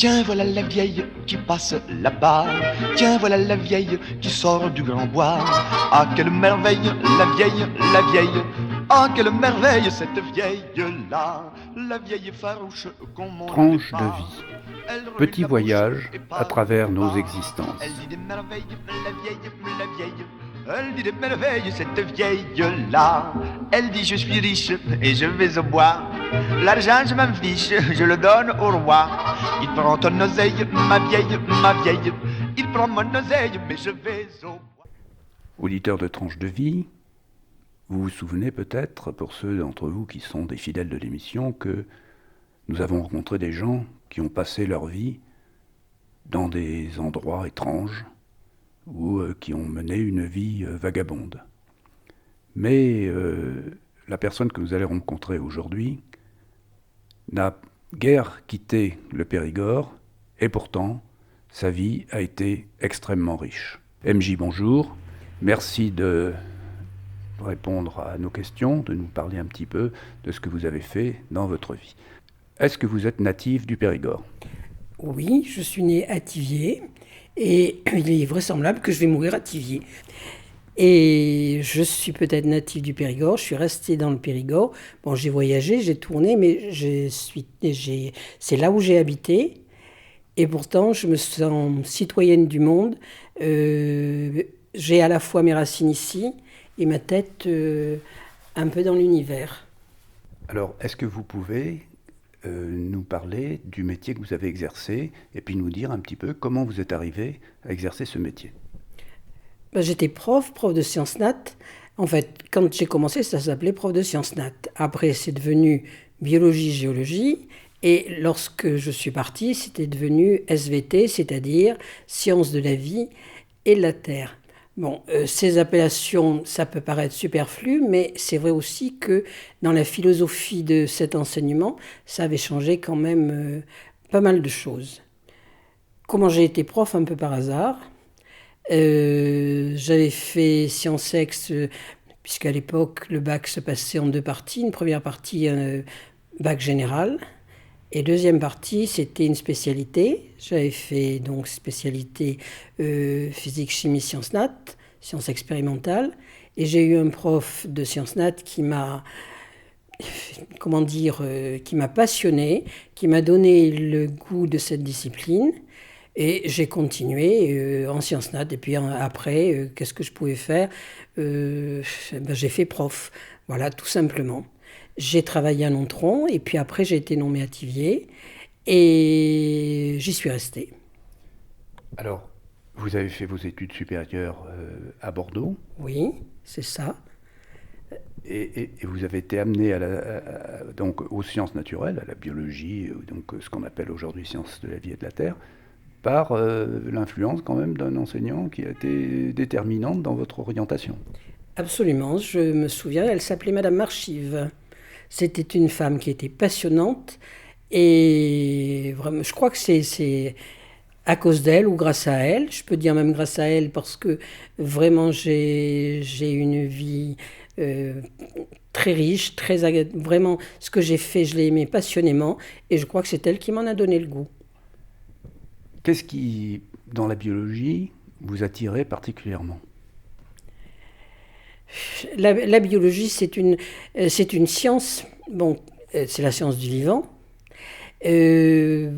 Tiens, voilà la vieille qui passe là-bas. Tiens, voilà la vieille qui sort du grand bois. Ah, quelle merveille, la vieille, la vieille. Ah, quelle merveille, cette vieille-là. La vieille farouche qu'on monte les Tranche de pas. vie. Elle remue Petit la bouche voyage et à parle travers nos bas. existences. Elle dit des merveilles, la vieille, la vieille. Elle dit des merveilles, cette vieille-là. Elle dit je suis riche et je vais au bois. L'argent je m'en fiche, je le donne au roi. Il prend ton oseille, ma vieille, ma vieille. Il prend mon oseille, mais je vais au bois. Auditeurs de Tranche de vie, vous vous souvenez peut-être, pour ceux d'entre vous qui sont des fidèles de l'émission, que nous avons rencontré des gens qui ont passé leur vie dans des endroits étranges ou qui ont mené une vie vagabonde. Mais la personne que nous allons rencontrer aujourd'hui n'a guère quitté le Périgord et pourtant sa vie a été extrêmement riche. MJ, bonjour. Merci de répondre à nos questions, de nous parler un petit peu de ce que vous avez fait dans votre vie. Est-ce que vous êtes natif du Périgord ? Oui, je suis né à Thiviers et il est vraisemblable que je vais mourir à Thiviers. Et je suis peut-être natif du Périgord, je suis resté dans le Périgord. Bon, j'ai voyagé, j'ai tourné, mais c'est là où j'ai habité. Et pourtant, je me sens citoyenne du monde. J'ai à la fois mes racines ici et ma tête un peu dans l'univers. Alors, est-ce que vous pouvez nous parler du métier que vous avez exercé et puis nous dire un petit peu comment vous êtes arrivé à exercer ce métier ? J'étais prof de sciences nat. En fait, quand j'ai commencé, ça s'appelait prof de sciences nat. Après, c'est devenu biologie-géologie. Et lorsque je suis partie, c'était devenu SVT, c'est-à-dire sciences de la vie et de la terre. Bon, ces appellations, ça peut paraître superflu, mais c'est vrai aussi que dans la philosophie de cet enseignement, ça avait changé quand même pas mal de choses. Comment j'ai été prof un peu par hasard. J'avais fait sciences ex, puisqu'à l'époque, le bac se passait en deux parties. Une première partie, bac général. Et deuxième partie, c'était une spécialité. J'avais fait donc spécialité physique, chimie, sciences nat, sciences expérimentales. Et j'ai eu un prof de sciences nat qui m'a, qui m'a passionné, qui m'a donné le goût de cette discipline. Et j'ai continué en sciences nat. Et puis après, qu'est-ce que je pouvais faire ? J'ai fait prof. Voilà, tout simplement. J'ai travaillé à Nontron et puis après j'ai été nommée à Thiviers et j'y suis restée. Alors, vous avez fait vos études supérieures à Bordeaux. Oui, c'est ça. Et vous avez été amené donc aux sciences naturelles, à la biologie, donc ce qu'on appelle aujourd'hui sciences de la vie et de la terre, par l'influence quand même d'un enseignant qui a été déterminante dans votre orientation. Absolument, je me souviens, elle s'appelait Madame Marchive. C'était une femme qui était passionnante et vraiment, je crois que c'est à cause d'elle ou grâce à elle. Je peux dire même grâce à elle parce que vraiment j'ai une vie très riche, vraiment ce que j'ai fait, je l'ai aimé passionnément et je crois que c'est elle qui m'en a donné le goût. Qu'est-ce qui, dans la biologie, vous attirait particulièrement ? La biologie, c'est une science, bon, c'est la science du vivant. Et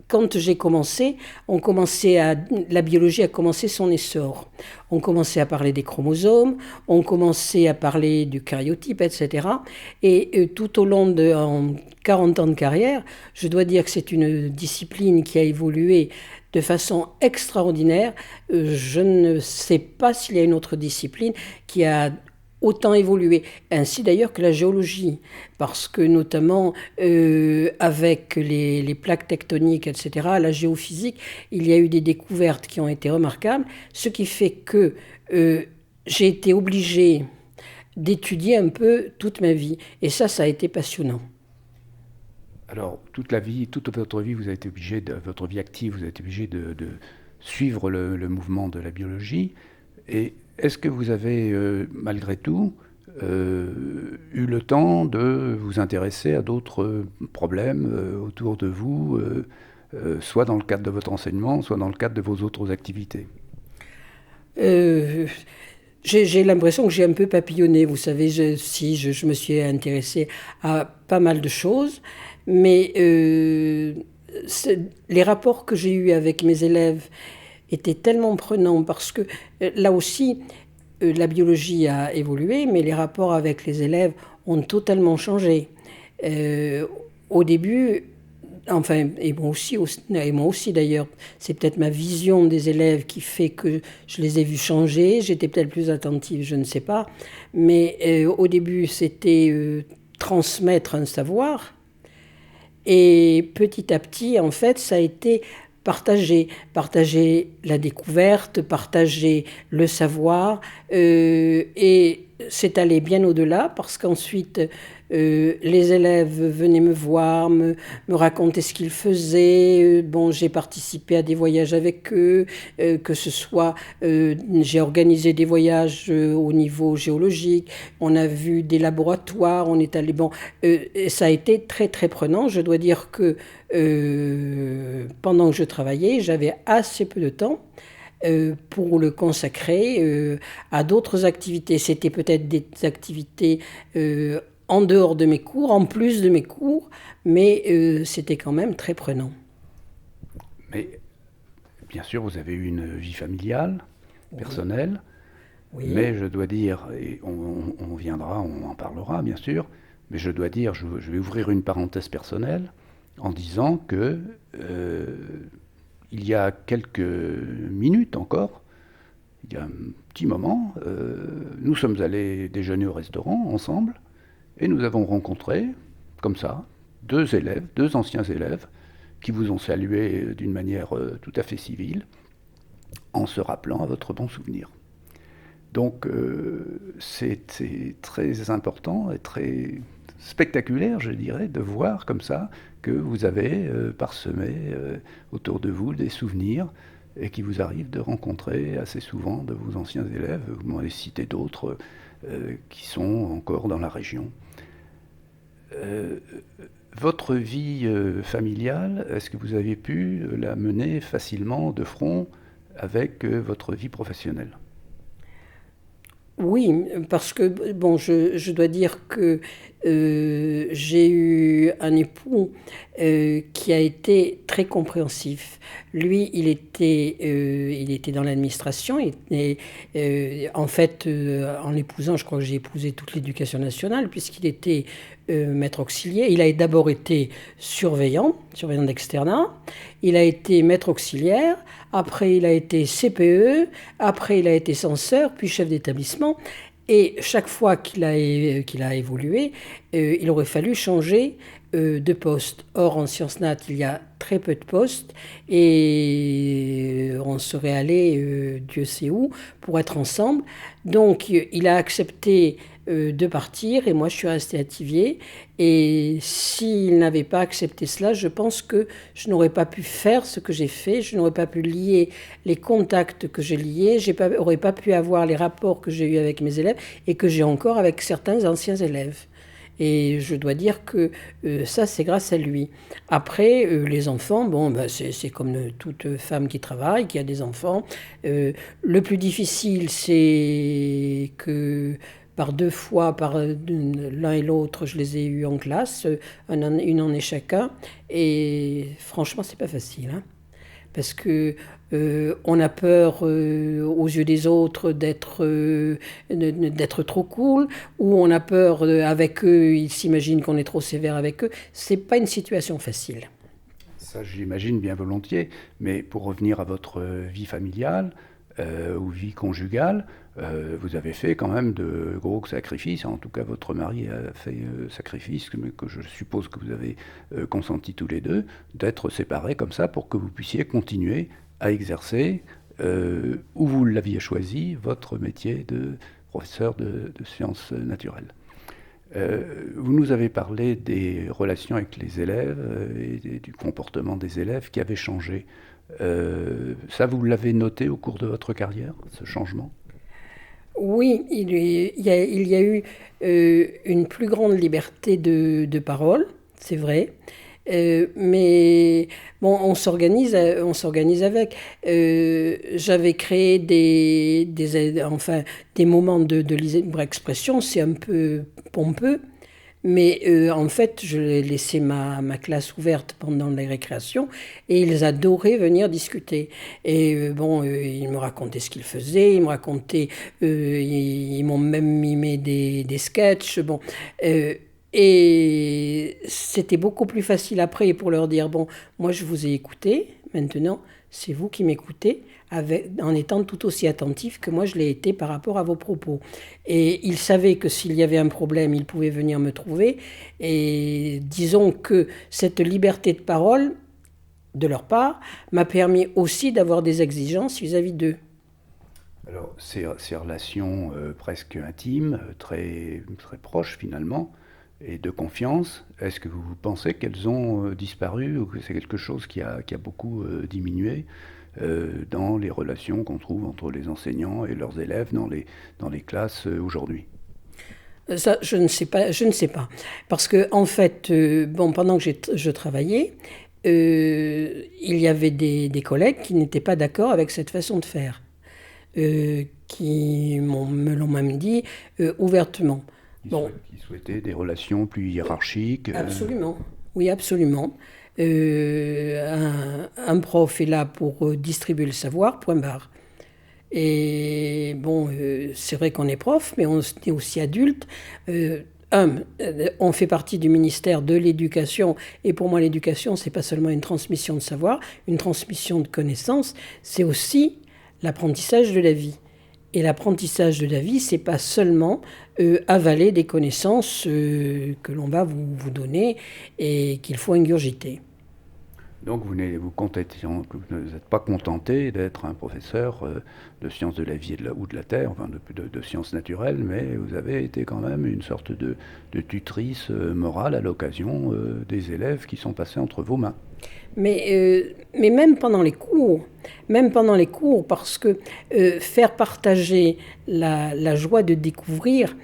quand j'ai commencé, la biologie a commencé son essor. On commençait à parler des chromosomes, on commençait à parler du karyotype, etc. Et tout au long de 40 ans de carrière, je dois dire que c'est une discipline qui a évolué de façon extraordinaire. Je ne sais pas s'il y a une autre discipline qui a autant évolué, ainsi d'ailleurs que la géologie, parce que notamment avec les plaques tectoniques, etc., la géophysique, il y a eu des découvertes qui ont été remarquables, ce qui fait que j'ai été obligée d'étudier un peu toute ma vie, et ça a été passionnant. Alors, toute votre vie, vous avez été obligé, votre vie active, vous avez été obligé de suivre le mouvement de la biologie. Et est-ce que vous avez, malgré tout, eu le temps de vous intéresser à d'autres problèmes autour de vous, soit dans le cadre de votre enseignement, soit dans le cadre de vos autres activités? J'ai l'impression que j'ai un peu papillonné, vous savez, je me suis intéressée à pas mal de choses, mais les rapports que j'ai eus avec mes élèves étaient tellement prenants parce que là aussi, la biologie a évolué, mais les rapports avec les élèves ont totalement changé. Au début, enfin, et moi aussi d'ailleurs, c'est peut-être ma vision des élèves qui fait que je les ai vus changer, j'étais peut-être plus attentive, je ne sais pas, mais au début c'était transmettre un savoir, et petit à petit, en fait, ça a été partager la découverte, partager le savoir, et c'est allé bien au-delà, parce qu'ensuite, les élèves venaient me voir, me raconter ce qu'ils faisaient. Bon, j'ai participé à des voyages avec eux, que ce soit, j'ai organisé des voyages au niveau géologique, on a vu des laboratoires, on est allé, bon, et ça a été très très prenant. Je dois dire que pendant que je travaillais, j'avais assez peu de temps pour le consacrer à d'autres activités. C'était peut-être des activités en dehors de mes cours, en plus de mes cours, mais c'était quand même très prenant. Mais bien sûr, vous avez eu une vie familiale, personnelle, Oui. mais je dois dire, et on viendra, on en parlera bien sûr, mais je dois dire, je vais ouvrir une parenthèse personnelle en disant que il y a quelques minutes encore, il y a un petit moment, nous sommes allés déjeuner au restaurant ensemble, et nous avons rencontré, comme ça, deux anciens élèves, qui vous ont salué d'une manière tout à fait civile, en se rappelant à votre bon souvenir. Donc c'est très important et très spectaculaire, je dirais, de voir comme ça que vous avez parsemé autour de vous des souvenirs et qu'il vous arrive de rencontrer assez souvent de vos anciens élèves. Vous m'en avez cité d'autres qui sont encore dans la région. Votre vie familiale, est-ce que vous avez pu la mener facilement de front avec votre vie professionnelle? Oui, parce que bon, je dois dire que j'ai eu un époux qui a été très compréhensif. Lui, il était dans l'administration et en fait, en l'épousant, je crois que j'ai épousé toute l'éducation nationale puisqu'il était maître auxiliaire. Il a d'abord été surveillant d'externat. Il a été maître auxiliaire. Après, il a été CPE. Après, il a été censeur, puis chef d'établissement. Et chaque fois qu'il a évolué, il aurait fallu changer de poste. Or, en sciences nat, il y a très peu de postes et on serait allé, Dieu sait où, pour être ensemble. Donc, il a accepté de partir et moi je suis restée à Thiviers, et s'il n'avait pas accepté cela, je pense que je n'aurais pas pu faire ce que j'ai fait, je n'aurais pas pu lier les contacts que j'ai liés, n'aurais pas pu avoir les rapports que j'ai eus avec mes élèves et que j'ai encore avec certains anciens élèves. Et je dois dire que ça, c'est grâce à lui. Après, les enfants, bon, ben, c'est comme toute femme qui travaille, qui a des enfants. Le plus difficile, c'est que par deux fois, l'un et l'autre, je les ai eus en classe, une année chacun. Et franchement, c'est pas facile, hein, parce que on a peur aux yeux des autres d'être trop cool, ou on a peur avec eux, ils s'imaginent qu'on est trop sévère avec eux. C'est pas une situation facile. Ça, j'imagine bien volontiers, mais pour revenir à votre vie familiale ou vie conjugale, vous avez fait quand même de gros sacrifices. En tout cas, votre mari a fait sacrifice, que je suppose que vous avez consenti tous les deux, d'être séparés comme ça pour que vous puissiez continuer à exercer, où vous l'aviez choisi, votre métier de professeur de sciences naturelles. Vous nous avez parlé des relations avec les élèves et du comportement des élèves qui avait changé. Ça, vous l'avez noté au cours de votre carrière, ce changement ? Oui, il y a eu une plus grande liberté de parole, c'est vrai. Mais bon, on s'organise avec. J'avais créé enfin, des moments de libre expression, c'est un peu pompeux, mais en fait, je laissais ma classe ouverte pendant les récréations et ils adoraient venir discuter. Et bon, ils me racontaient ce qu'ils faisaient, ils me racontaient, ils m'ont même mimé des sketchs. Bon, euh, et c'était beaucoup plus facile après pour leur dire, bon, moi je vous ai écouté, maintenant c'est vous qui m'écoutez, en étant tout aussi attentif que moi je l'ai été par rapport à vos propos. Et ils savaient que s'il y avait un problème, ils pouvaient venir me trouver. Et disons que cette liberté de parole, de leur part, m'a permis aussi d'avoir des exigences vis-à-vis d'eux. Alors, ces relations presque intimes, très proches finalement, et de confiance, est-ce que vous pensez qu'elles ont disparu ou que c'est quelque chose qui a beaucoup diminué dans les relations qu'on trouve entre les enseignants et leurs élèves dans les classes aujourd'hui? Ça, je ne sais pas, je ne sais pas. Parce que, en fait, bon, pendant que je travaillais, il y avait des collègues qui n'étaient pas d'accord avec cette façon de faire, me l'ont même dit ouvertement. Bon, Qui souhaitaient des relations plus hiérarchiques. absolument, oui, absolument. Un prof est là pour distribuer le savoir, point barre. Et bon, c'est vrai qu'on est prof, mais on est aussi adulte. On fait partie du ministère de l'Éducation, et pour moi, l'éducation, c'est pas seulement une transmission de savoir, une transmission de connaissances, c'est aussi l'apprentissage de la vie. Et l'apprentissage de la vie, c'est pas seulement avaler des connaissances que l'on va vous donner et qu'il faut ingurgiter. Donc vous n'êtes pas contenté d'être un professeur de sciences de la vie ou de la terre, enfin de sciences naturelles, mais vous avez été quand même une sorte de tutrice morale à l'occasion des élèves qui sont passés entre vos mains. Mais même pendant les cours, parce que faire partager la joie de découvrir,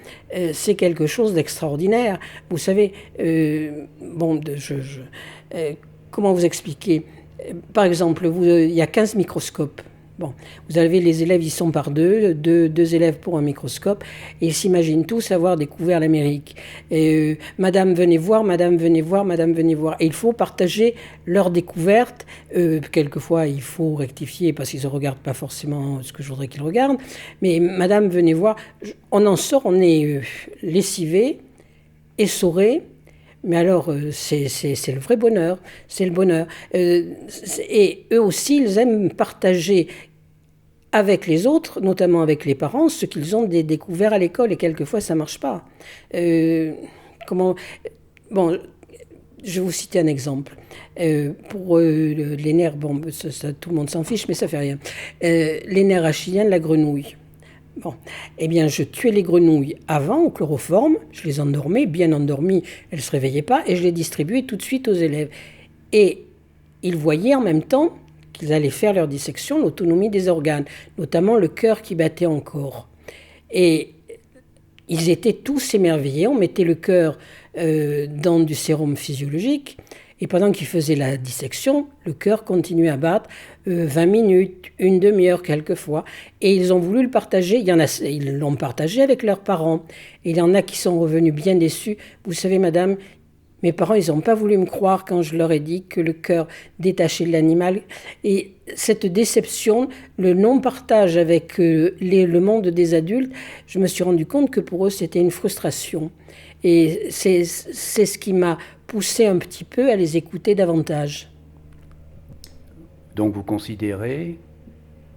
c'est quelque chose d'extraordinaire. Vous savez, bon, comment vous expliquer? Par exemple, il y a 15 microscopes. Bon, vous avez les élèves, ils sont par deux élèves pour un microscope, et ils s'imaginent tous avoir découvert l'Amérique. Et Madame, venez voir, Madame, venez voir, Madame, venez voir. Et il faut partager leur découverte. Quelquefois, il faut rectifier parce qu'ils ne regardent pas forcément ce que je voudrais qu'ils regardent. Mais Madame, venez voir. On en sort, on est lessivé, essoré. Mais alors, c'est le vrai bonheur, c'est le bonheur. Et eux aussi, ils aiment partager avec les autres, notamment avec les parents, ce qu'ils ont découvert à l'école, et quelquefois, ça ne marche pas. Comment... Bon, je vais vous citer un exemple. Pour les nerfs, bon, tout le monde s'en fiche, mais ça ne fait rien. Les nerfs achilliens de la grenouille. Bon, eh bien, je tuais les grenouilles avant au chloroforme, je les endormais, bien endormies, elles ne se réveillaient pas, et je les distribuais tout de suite aux élèves. Et ils voyaient en même temps qu'ils allaient faire leur dissection, l'autonomie des organes, notamment le cœur qui battait encore. Et ils étaient tous émerveillés, on mettait le cœur dans du sérum physiologique, et pendant qu'ils faisaient la dissection, le cœur continuait à battre 20 minutes, une demi-heure quelquefois. Et ils ont voulu le partager. Ils l'ont partagé avec leurs parents. Et il y en a qui sont revenus bien déçus. Vous savez, madame, mes parents, ils n'ont pas voulu me croire quand je leur ai dit que le cœur détaché de l'animal. Et cette déception, le non-partage avec le monde des adultes, je me suis rendu compte que pour eux, c'était une frustration. Et c'est ce qui m'a poussé un petit peu à les écouter davantage. Donc vous considérez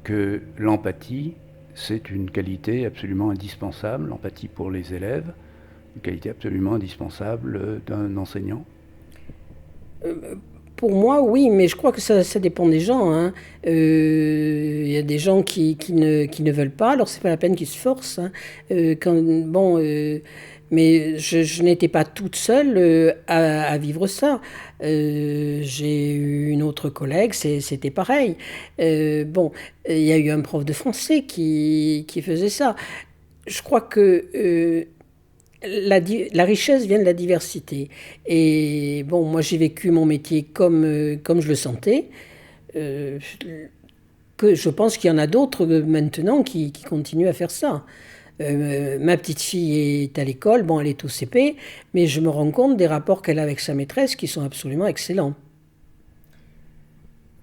que l'empathie, c'est une qualité absolument indispensable, l'empathie pour les élèves, une qualité absolument indispensable d'un enseignant? Pour moi, oui, mais je crois que ça dépend des gens. Hein. Y a des gens qui ne veulent pas, alors c'est pas la peine qu'ils se forcent. Hein. Mais je n'étais pas toute seule à vivre ça. J'ai eu une autre collègue, c'était pareil. Il y a eu un prof de français qui faisait ça. je crois que la richesse vient de la diversité. Et bon, moi j'ai vécu mon métier comme je le sentais. Euh, que je pense qu'il y en a d'autres maintenant qui continuent à faire ça. Ma petite fille est à l'école, bon, elle est au CP, mais je me rends compte des rapports qu'elle a avec sa maîtresse qui sont absolument excellents.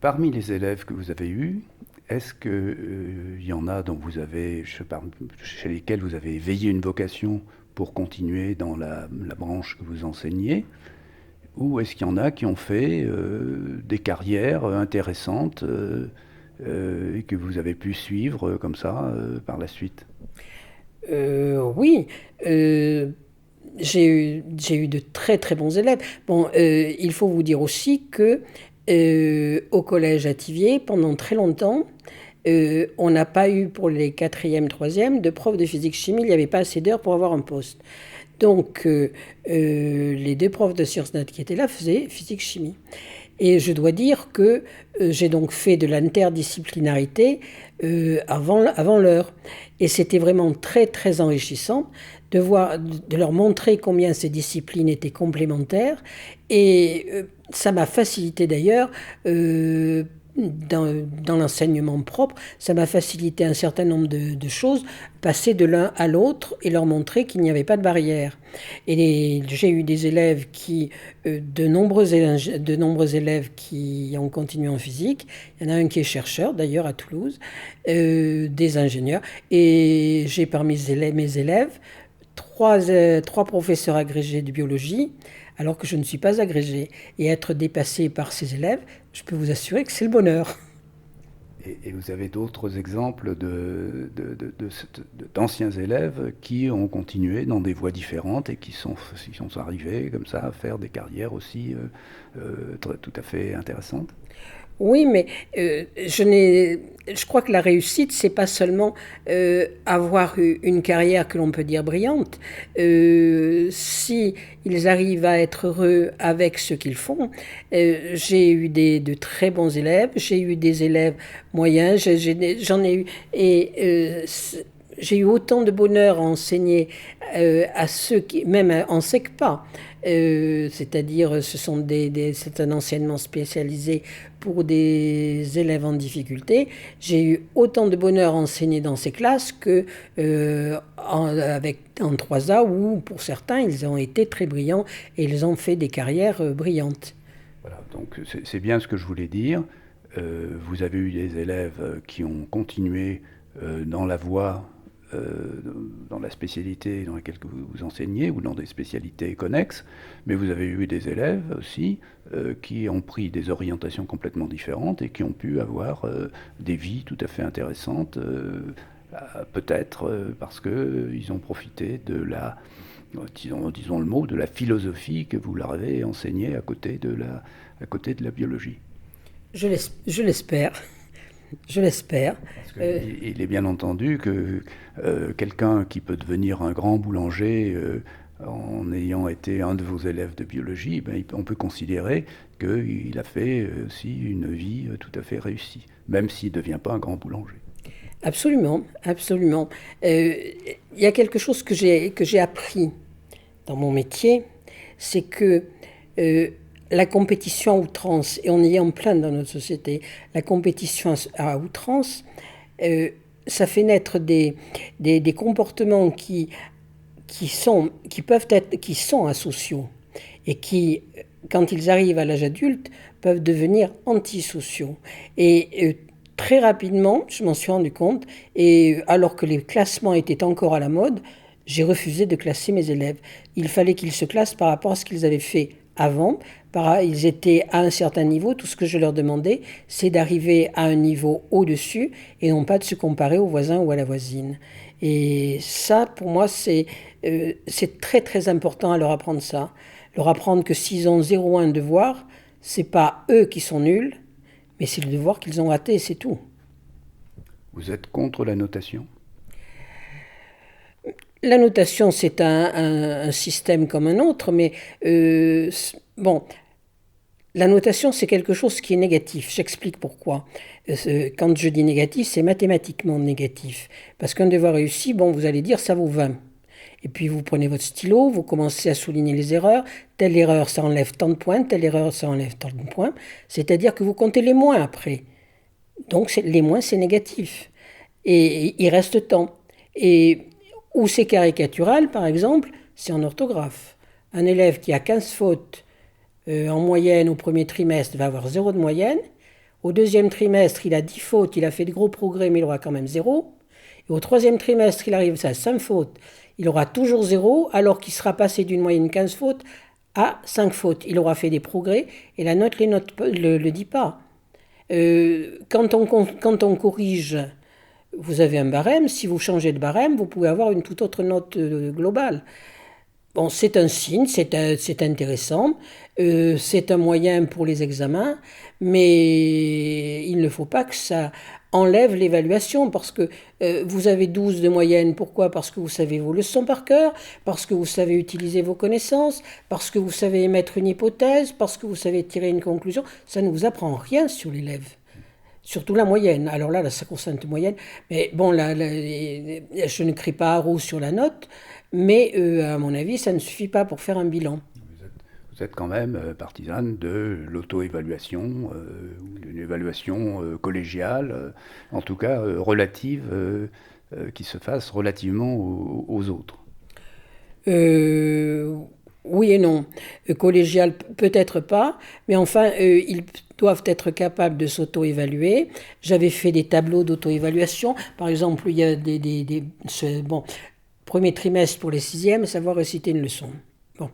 Parmi les élèves que vous avez eus, est-ce qu'il y en a dont vous avez, chez lesquels vous avez éveillé une vocation pour continuer dans la branche que vous enseignez, ou est-ce qu'il y en a qui ont fait des carrières intéressantes et que vous avez pu suivre comme ça par la suite? Oui, j'ai eu de très très bons élèves. Bon, il faut vous dire aussi que au collège à Thiviers, pendant très longtemps, on n'a pas eu pour les 4e, 3e de prof de physique-chimie, il n'y avait pas assez d'heures pour avoir un poste. Donc, les 2 profs de sciences nat qui étaient là faisaient physique-chimie. Et je dois dire que j'ai donc fait de l'interdisciplinarité avant l'heure. Et c'était vraiment très, très enrichissant de leur montrer combien ces disciplines étaient complémentaires. Et ça m'a facilité d'ailleurs dans l'enseignement propre, ça m'a facilité un certain nombre de choses, passer de l'un à l'autre et leur montrer qu'il n'y avait pas de barrière. Et j'ai eu des élèves de nombreux élèves qui ont continué en physique. Il y en a un qui est chercheur d'ailleurs à Toulouse, des ingénieurs. Et j'ai parmi mes élèves trois professeurs agrégés de biologie, alors que je ne suis pas agrégée. Et être dépassé par ces élèves, je peux vous assurer que c'est le bonheur. Et vous avez d'autres exemples d'anciens élèves qui ont continué dans des voies différentes et qui sont arrivés comme ça à faire des carrières aussi tout à fait intéressantes? Oui, mais je crois que la réussite, c'est pas seulement avoir eu une carrière que l'on peut dire brillante. Si ils arrivent à être heureux avec ce qu'ils font, j'ai eu de très bons élèves, j'ai eu des élèves moyens, j'en ai eu et j'ai eu autant de bonheur à enseigner à ceux qui, même en SECPA, c'est-à-dire c'est un enseignement spécialisé pour des élèves en difficulté. J'ai eu autant de bonheur à enseigner dans ces classes que en 3A où pour certains ils ont été très brillants et ils ont fait des carrières brillantes. Voilà, donc c'est bien ce que je voulais dire. Vous avez eu des élèves qui ont continué dans la voie, dans la spécialité dans laquelle vous enseignez ou dans des spécialités connexes, mais vous avez eu des élèves aussi qui ont pris des orientations complètement différentes et qui ont pu avoir des vies tout à fait intéressantes, peut-être parce qu'ils ont profité de disons le mot, de la philosophie que vous leur avez enseignée à côté de la biologie. Je l'espère. Je l'espère. Il est bien entendu que quelqu'un qui peut devenir un grand boulanger en ayant été un de vos élèves de biologie, on peut considérer qu'il a fait aussi une vie tout à fait réussie, même s'il ne devient pas un grand boulanger. Absolument, absolument. Il y a quelque chose que j'ai appris dans mon métier, c'est que la compétition à outrance, et on y est en plein dans notre société, la compétition à outrance, ça fait naître des comportements qui sont asociaux et qui, quand ils arrivent à l'âge adulte, peuvent devenir antisociaux. Et très rapidement, je m'en suis rendu compte, et alors que les classements étaient encore à la mode, j'ai refusé de classer mes élèves. Il fallait qu'ils se classent par rapport à ce qu'ils avaient fait avant. Ils étaient à un certain niveau. Tout ce que je leur demandais, c'est d'arriver à un niveau au-dessus et non pas de se comparer au voisin ou à la voisine. Et ça, pour moi, c'est très très important à leur apprendre ça. Leur apprendre que s'ils ont 0,1 devoir, c'est pas eux qui sont nuls, mais c'est le devoir qu'ils ont raté, c'est tout. Vous êtes contre la notation ? La notation, c'est un système comme un autre, mais bon, La notation, c'est quelque chose qui est négatif. J'explique pourquoi. Quand je dis négatif, c'est mathématiquement négatif. Parce qu'un devoir réussi, bon, vous allez dire ça vaut 20. Et puis vous prenez votre stylo, vous commencez à souligner les erreurs. Telle erreur, ça enlève tant de points. Telle erreur, ça enlève tant de points. C'est-à-dire que vous comptez les moins après. Donc les moins, c'est négatif. Et il reste tant. Et où c'est caricatural, par exemple, c'est en orthographe. Un élève qui a 15 fautes en moyenne au premier trimestre va avoir 0 de moyenne. Au deuxième trimestre, il a 10 fautes, il a fait de gros progrès, mais il aura quand même 0. Et au troisième trimestre, il arrive à 5 fautes, il aura toujours 0, alors qu'il sera passé d'une moyenne 15 fautes à 5 fautes. Il aura fait des progrès, et la note ne le dit pas. Quand on corrige, vous avez un barème. Si vous changez de barème, vous pouvez avoir une toute autre note globale. Bon, c'est un signe, c'est intéressant, c'est un moyen pour les examens, mais il ne faut pas que ça enlève l'évaluation, parce que vous avez 12 de moyenne. Pourquoi? Parce que vous savez vos leçons par cœur, parce que vous savez utiliser vos connaissances, parce que vous savez émettre une hypothèse, parce que vous savez tirer une conclusion. Ça ne vous apprend rien sur l'élève. Surtout la moyenne. Alors là, la sacro-sainte moyenne. Mais bon, je ne crie pas haro sur la note, mais à mon avis, ça ne suffit pas pour faire un bilan. Vous êtes quand même partisane de l'auto-évaluation, ou d'une évaluation collégiale, en tout cas relative, qui se fasse relativement aux autres. Oui et non. Collégial, peut-être pas, mais enfin, ils doivent être capables de s'auto-évaluer. J'avais fait des tableaux d'auto-évaluation. Par exemple, il y a premier trimestre pour les sixièmes, savoir réciter une leçon. Bon.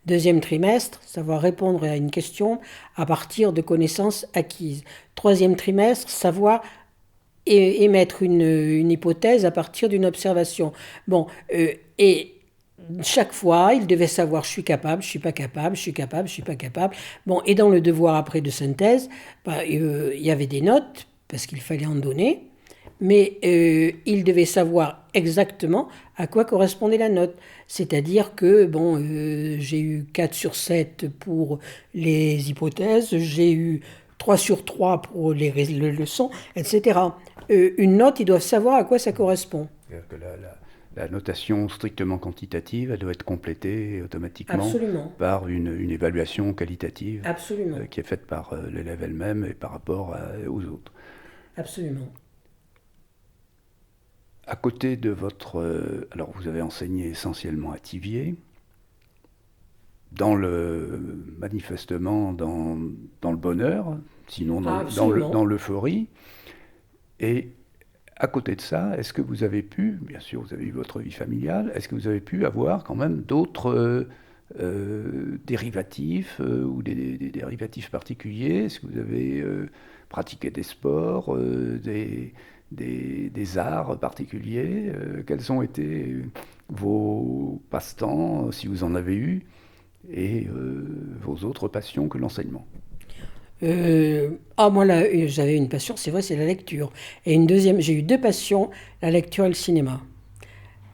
Deuxième trimestre, savoir répondre à une question à partir de connaissances acquises. Troisième trimestre, savoir émettre une hypothèse à partir d'une observation. Bon, et chaque fois, il devait savoir: je suis capable, je suis pas capable, je suis capable, je suis pas capable. Bon, et dans le devoir après de synthèse, il y avait des notes parce qu'il fallait en donner, mais il devait savoir exactement à quoi correspondait la note. C'est-à-dire que bon, j'ai eu 4 sur 7 pour les hypothèses, j'ai eu 3 sur 3 pour les leçons, etc. Une note, ils doivent savoir à quoi ça correspond. C'est-à-dire que la notation strictement quantitative, elle doit être complétée automatiquement Absolument. par une évaluation qualitative. Absolument. Qui est faite par l'élève elle-même et par rapport aux autres. Absolument. À côté de votre... alors vous avez enseigné essentiellement à Thiviers, manifestement dans le bonheur, sinon dans l'euphorie. Et à côté de ça, est-ce que vous avez pu, bien sûr vous avez eu votre vie familiale, est-ce que vous avez pu avoir quand même d'autres dérivatifs ou des dérivatifs particuliers? Est-ce que vous avez pratiqué des sports, des arts particuliers? Quels ont été vos passe-temps, si vous en avez eu, et vos autres passions que l'enseignement? Moi là, j'avais une passion, c'est vrai, c'est la lecture. Et une deuxième, j'ai eu 2 passions, la lecture et le cinéma.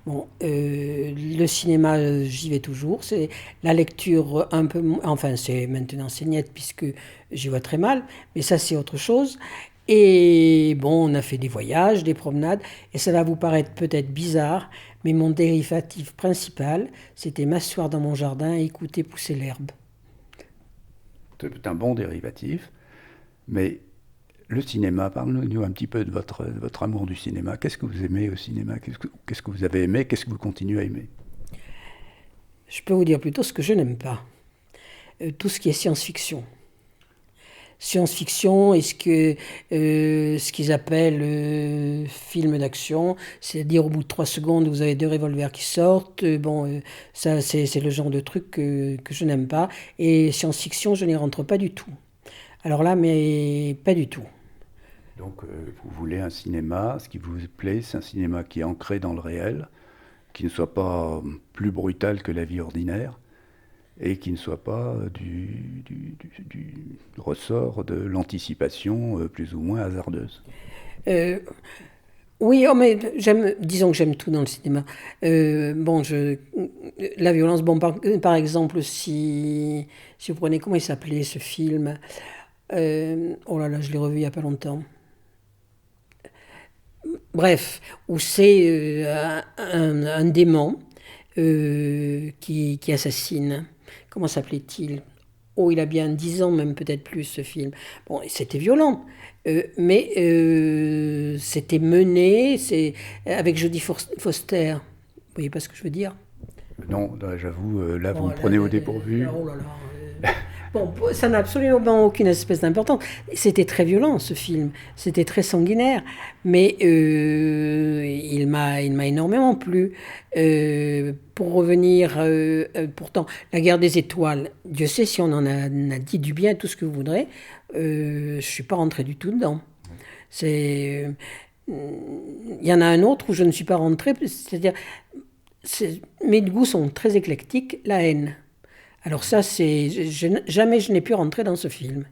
Bon, le cinéma, j'y vais toujours. C'est la lecture un peu, enfin c'est maintenant c'est net puisque j'y vois très mal, mais ça c'est autre chose. Et bon, on a fait des voyages, des promenades, et ça va vous paraître peut-être bizarre, mais mon dérivatif principal, c'était m'asseoir dans mon jardin et écouter pousser l'herbe. C'est un bon dérivatif, mais le cinéma, parlez-nous un petit peu de votre amour du cinéma. Qu'est-ce que vous aimez au cinéma? Qu'est-ce que vous avez aimé? Qu'est-ce que vous continuez à aimer? Je peux vous dire plutôt ce que je n'aime pas. Tout ce qui est science-fiction. Science-fiction est ce qu'ils appellent film d'action, c'est-à-dire au bout de 3 secondes vous avez 2 revolvers qui sortent. Ça c'est le genre de truc que je n'aime pas, et science-fiction je n'y rentre pas du tout. Alors là, mais pas du tout. Donc vous voulez un cinéma, ce qui vous plaît, c'est un cinéma qui est ancré dans le réel, qui ne soit pas plus brutal que la vie ordinaire, et qui ne soit pas du ressort de l'anticipation plus ou moins hasardeuse. Oui, oh, mais disons que j'aime tout dans le cinéma. Bon, la violence, bon, par exemple, si vous prenez, comment il s'appelait ce film? Oh là là, je l'ai revu il n'y a pas longtemps. Bref, où c'est un démon qui assassine. Comment s'appelait-il? Oh, il a bien 10 ans, même peut-être plus, ce film. Bon, et c'était violent, mais c'était mené, avec Jodie Foster. Vous voyez pas ce que je veux dire? Non, là, j'avoue, là, vous Oh me là, prenez au dépourvu. oh là là, bon, ça n'a absolument aucune espèce d'importance. C'était très violent, ce film. C'était très sanguinaire. Mais il m'a énormément plu. Pour revenir, pourtant, La Guerre des Étoiles, Dieu sait si on en a dit du bien, tout ce que vous voudrez. Je ne suis pas rentrée du tout dedans. C'est... Il y en a un autre où je ne suis pas rentrée, c'est-à-dire, mes goûts sont très éclectiques, La Haine. Alors ça, jamais je n'ai pu rentrer dans ce film.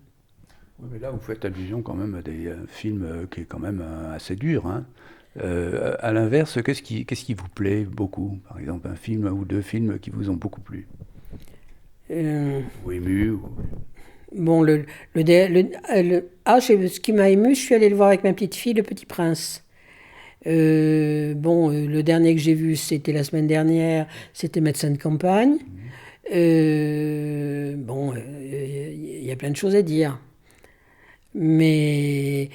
Oui, mais là, vous faites allusion quand même à des films qui est quand même assez dur, hein. À l'inverse, qu'est-ce qui vous plaît beaucoup? Par exemple, un film ou deux films qui vous ont beaucoup plu? Euh, Ou ému bon, ce qui m'a ému, je suis allée le voir avec ma petite fille, Le Petit Prince. Bon, le dernier que j'ai vu, c'était la semaine dernière, c'était Médecin de campagne. Bon, il y a plein de choses à dire. Mais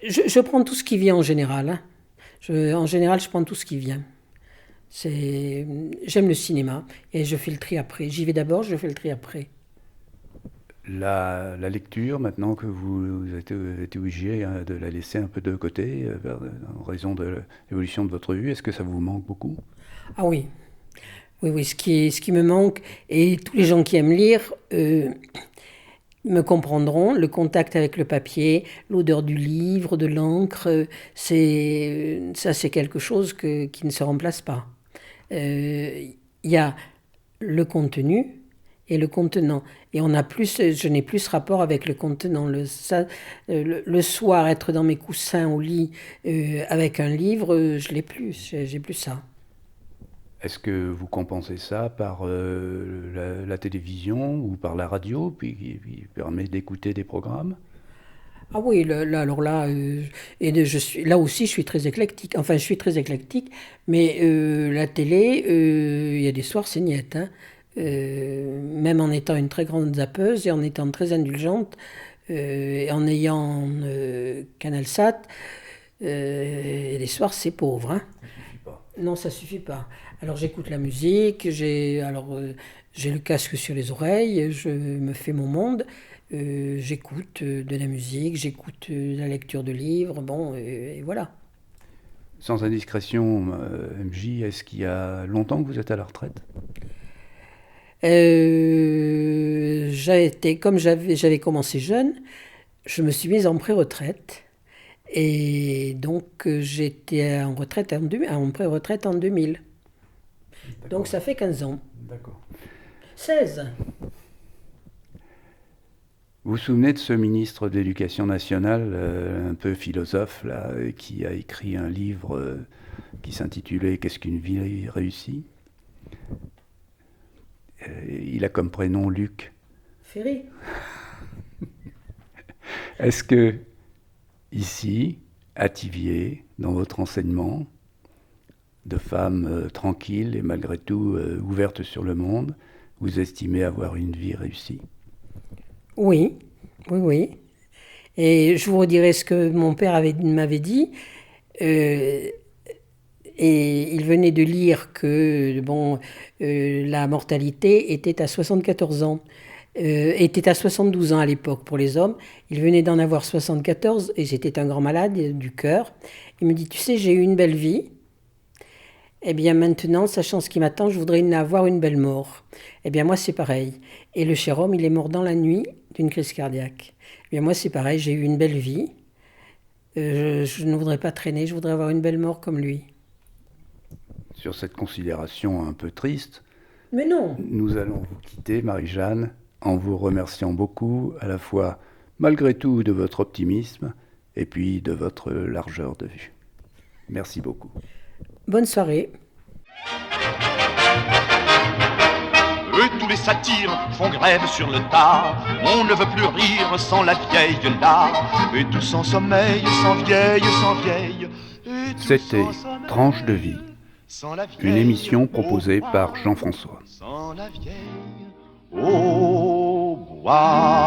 je prends tout ce qui vient en général, hein. En général, je prends tout ce qui vient. J'aime le cinéma et je fais le tri après. J'y vais d'abord, je fais le tri après. la lecture, maintenant que vous êtes obligé hein, de la laisser un peu de côté en raison de l'évolution de votre vue, est-ce que ça vous manque beaucoup? Ah oui, oui, oui, ce qui me manque, et tous les gens qui aiment lire me comprendront, le contact avec le papier, l'odeur du livre, de l'encre, ça c'est quelque chose qui ne se remplace pas. Il y a le contenu et le contenant. Et je n'ai plus ce rapport avec le contenant. Le soir, être dans mes coussins au lit avec un livre, je l'ai plus, j'ai plus ça. Est-ce que vous compensez ça par la télévision ou par la radio, qui permet d'écouter des programmes? Ah oui, alors là, là aussi, je suis très éclectique. Enfin, je suis très éclectique, mais la télé, il y a des soirs, c'est niette, hein. Même en étant une très grande zappeuse et en étant très indulgente, et en ayant CanalSat, les soirs, c'est pauvre, hein. Ça suffit pas. Non, ça suffit pas. Alors j'écoute la musique, j'ai le casque sur les oreilles, je me fais mon monde, j'écoute de la musique, j'écoute la lecture de livres, bon, et voilà. Sans indiscrétion, MJ, est-ce qu'il y a longtemps que vous êtes à la retraite? Comme j'avais commencé jeune, je me suis mise en pré-retraite. Et donc j'étais en pré-retraite en 2000. Donc ça fait 15 ans. D'accord. 16. Vous vous souvenez de ce ministre de l'Éducation nationale, un peu philosophe, là, qui a écrit un livre qui s'intitulait Qu'est-ce qu'une vie réussie? Il a comme prénom Luc. Ferry. Est-ce que, ici, à Thiviers, dans votre enseignement, de femme tranquille et malgré tout ouverte sur le monde, vous estimez avoir une vie réussie? Oui, oui, oui. Et je vous redirai ce que mon père m'avait dit. Et il venait de lire que bon, la mortalité était à 74 ans. Était à 72 ans à l'époque pour les hommes. Il venait d'en avoir 74 et j'étais un grand malade du cœur. Il me dit, tu sais, j'ai eu une belle vie. Eh bien maintenant, sachant ce qui m'attend, je voudrais avoir une belle mort. Eh bien moi c'est pareil. Et le cher homme, il est mort dans la nuit d'une crise cardiaque. Eh bien moi c'est pareil, j'ai eu une belle vie. Je ne voudrais pas traîner, je voudrais avoir une belle mort comme lui. Sur cette considération un peu triste, Mais non. nous allons vous quitter, Marie-Jeanne, en vous remerciant beaucoup, à la fois malgré tout de votre optimisme et puis de votre largeur de vue. Merci beaucoup. Bonne soirée. Eux, tous les satyres font grève sur le tas. On ne veut plus rire sans la vieille là. Et tous sans sommeil, sans vieille, sans vieille. Et tous C'était sans sommeil, Tranche de vie, sans la une vieille émission au proposée bois, par Jean-François. sans la vieille au bois.